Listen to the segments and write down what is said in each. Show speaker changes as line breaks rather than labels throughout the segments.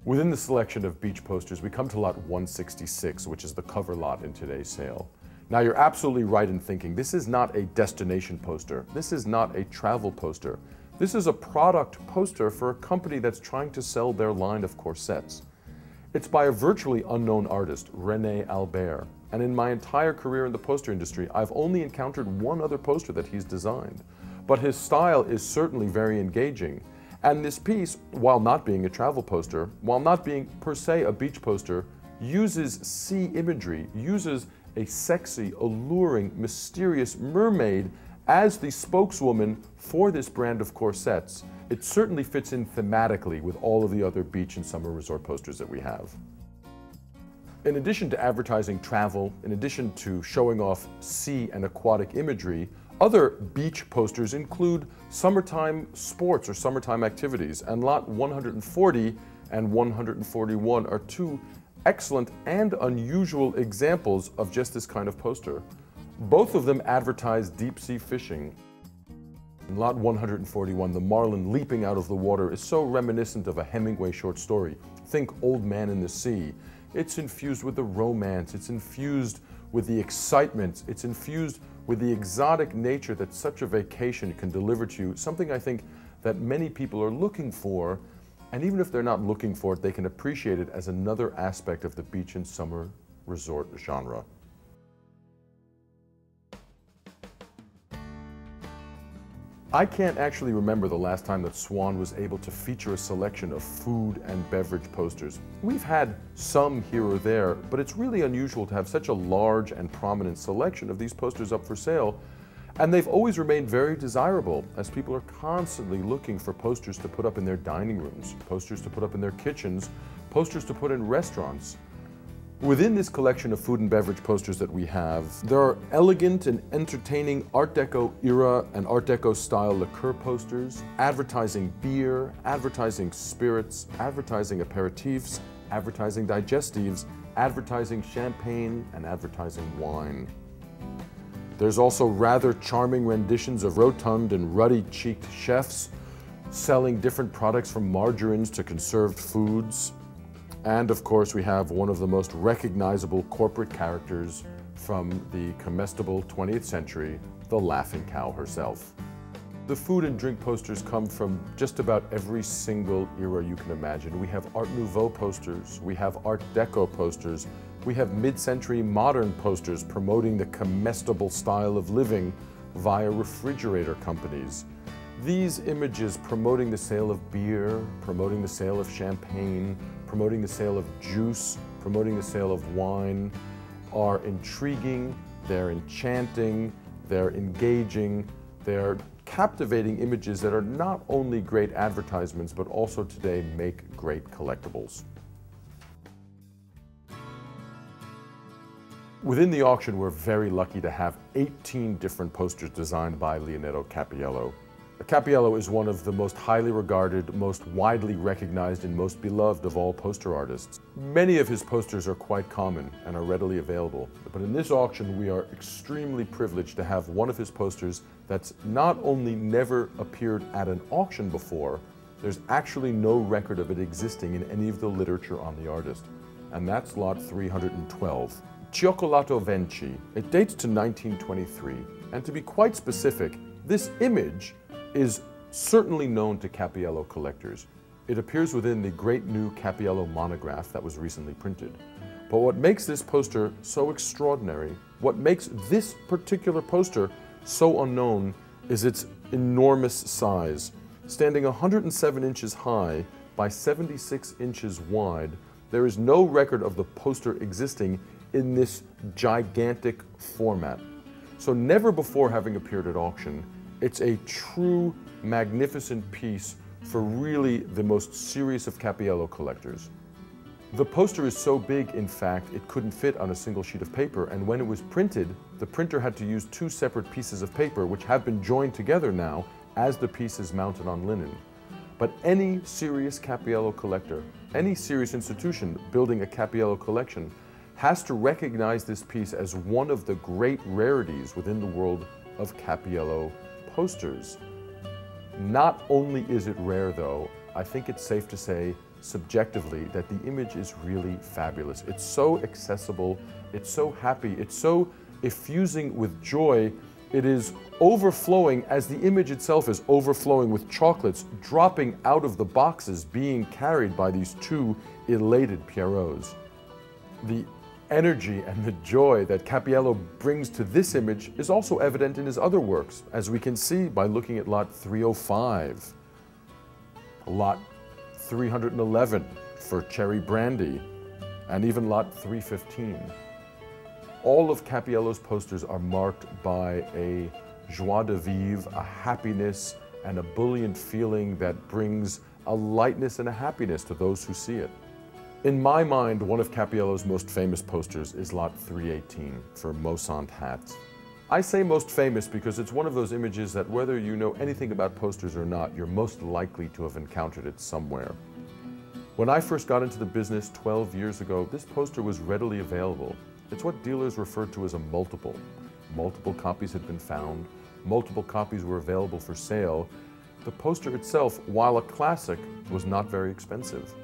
Within the selection of beach posters, we come to lot 166, which is the cover lot in today's sale. Now, you're absolutely right in thinking this is not a destination poster. This is not a travel poster. This is a product poster for a company that's trying to sell their line of corsets. It's by a virtually unknown artist, René Albert. And in my entire career in the poster industry, I've only encountered one other poster that he's designed. But his style is certainly very engaging. And this piece, while not being a travel poster, while not being per se a beach poster, uses sea imagery, uses a sexy, alluring, mysterious mermaid as the spokeswoman for this brand of corsets. It certainly fits in thematically with all of the other beach and summer resort posters that we have. In addition to advertising travel, in addition to showing off sea and aquatic imagery, other beach posters include summertime sports or summertime activities, and lot 140 and 141 are two excellent and unusual examples of just this kind of poster. Both of them advertise deep sea fishing. In lot 141, the marlin leaping out of the water is so reminiscent of a Hemingway short story. Think Old Man in the Sea. It's infused with the romance, it's infused with the excitement, it's infused with the exotic nature that such a vacation can deliver to you, something I think that many people are looking for, and even if they're not looking for it, they can appreciate it as another aspect of the beach and summer resort genre. I can't actually remember the last time that Swann was able to feature a selection of food and beverage posters. We've had some here or there, but it's really unusual to have such a large and prominent selection of these posters up for sale, and they've always remained very desirable as people are constantly looking for posters to put up in their dining rooms, posters to put up in their kitchens, posters to put in restaurants. Within this collection of food and beverage posters that we have, there are elegant and entertaining Art Deco era and Art Deco style liqueur posters, advertising beer, advertising spirits, advertising aperitifs, advertising digestives, advertising champagne, and advertising wine. There's also rather charming renditions of rotund and ruddy-cheeked chefs selling different products from margarines to conserved foods. And of course, we have one of the most recognizable corporate characters from the comestible 20th century, the Laughing Cow herself. The food and drink posters come from just about every single era you can imagine. We have Art Nouveau posters, we have Art Deco posters, we have mid-century modern posters promoting the comestible style of living via refrigerator companies. These images promoting the sale of beer, promoting the sale of champagne, promoting the sale of juice, promoting the sale of wine, are intriguing, they're enchanting, they're engaging, they're captivating images that are not only great advertisements, but also today make great collectibles. Within the auction, we're very lucky to have 18 different posters designed by Leonetto Cappiello. Cappiello is one of the most highly regarded, most widely recognized, and most beloved of all poster artists. Many of his posters are quite common and are readily available, but in this auction we are extremely privileged to have one of his posters that's not only never appeared at an auction before, there's actually no record of it existing in any of the literature on the artist, and that's lot 312. Cioccolato Venchi. It dates to 1923, and to be quite specific, this image is certainly known to Cappiello collectors. It appears within the great new Cappiello monograph that was recently printed. But what makes this poster so extraordinary, what makes this particular poster so unknown, is its enormous size. Standing 107 inches high by 76 inches wide, there is no record of the poster existing in this gigantic format. So never before having appeared at auction, it's a true, magnificent piece for really the most serious of Cappiello collectors. The poster is so big, in fact, it couldn't fit on a single sheet of paper, and when it was printed, the printer had to use two separate pieces of paper, which have been joined together now as the piece is mounted on linen. But any serious Cappiello collector, any serious institution building a Cappiello collection, has to recognize this piece as one of the great rarities within the world of Cappiello posters. Not only is it rare though, I think it's safe to say subjectively that the image is really fabulous. It's so accessible, it's so happy, it's so effusing with joy. It is overflowing as the image itself is overflowing with chocolates dropping out of the boxes being carried by these two elated Pierrots. The energy and the joy that Cappiello brings to this image is also evident in his other works, as we can see by looking at lot 305, lot 311 for Cherry Brandy, and even lot 315. All of Cappiello's posters are marked by a joie de vivre, a happiness and a buoyant feeling that brings a lightness and a happiness to those who see it. In my mind, one of Cappiello's most famous posters is lot 318 for Maussant hats. I say most famous because it's one of those images that whether you know anything about posters or not, you're most likely to have encountered it somewhere. When I first got into the business 12 years ago, this poster was readily available. It's what dealers referred to as a multiple. Multiple copies had been found, multiple copies were available for sale. The poster itself, while a classic, was not very expensive.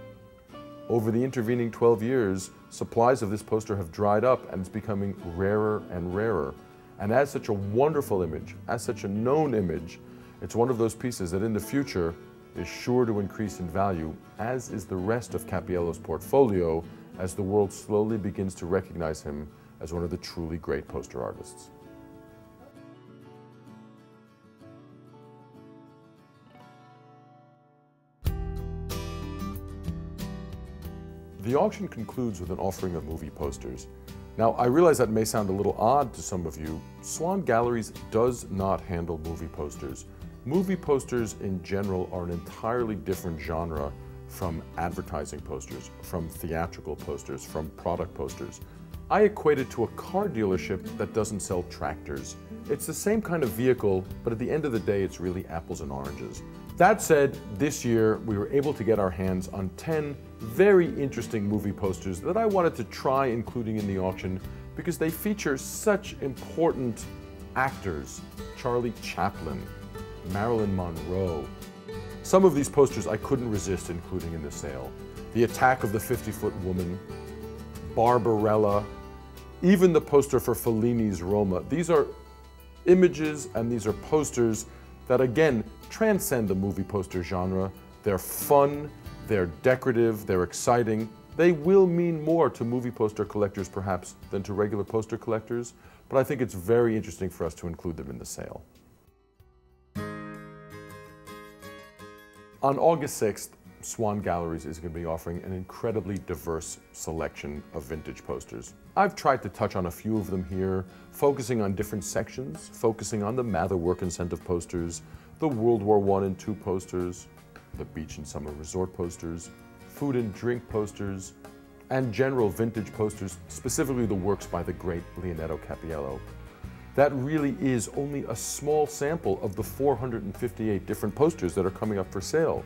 Over the intervening 12 years, supplies of this poster have dried up and it's becoming rarer and rarer. And as such a wonderful image, as such a known image, it's one of those pieces that in the future is sure to increase in value, as is the rest of Cappiello's portfolio, as the world slowly begins to recognize him as one of the truly great poster artists. The auction concludes with an offering of movie posters. Now, I realize that may sound a little odd to some of you. Swann Galleries does not handle movie posters. Movie posters in general are an entirely different genre from advertising posters, from theatrical posters, from product posters. I equate it to a car dealership that doesn't sell tractors. It's the same kind of vehicle, but at the end of the day, it's really apples and oranges. That said, this year we were able to get our hands on 10 very interesting movie posters that I wanted to try including in the auction because they feature such important actors. Charlie Chaplin, Marilyn Monroe. Some of these posters I couldn't resist including in the sale. The Attack of the 50-Foot Woman, Barbarella, even the poster for Fellini's Roma. These are images and these are posters that again transcend the movie poster genre. They're fun, they're decorative, they're exciting. They will mean more to movie poster collectors perhaps than to regular poster collectors, but I think it's very interesting for us to include them in the sale. On August 6th, Swann Galleries is going to be offering an incredibly diverse selection of vintage posters. I've tried to touch on a few of them here, focusing on different sections, focusing on the Mather Work Incentive posters, the World War I and II posters, the Beach and Summer Resort posters, food and drink posters, and general vintage posters, specifically the works by the great Leonetto Cappiello. That really is only a small sample of the 458 different posters that are coming up for sale.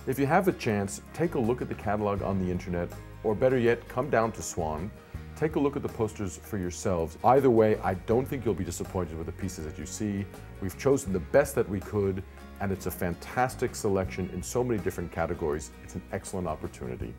If you have a chance, take a look at the catalog on the internet, or better yet, come down to Swann, take a look at the posters for yourselves. Either way, I don't think you'll be disappointed with the pieces that you see. We've chosen the best that we could, and it's a fantastic selection in so many different categories. It's an excellent opportunity.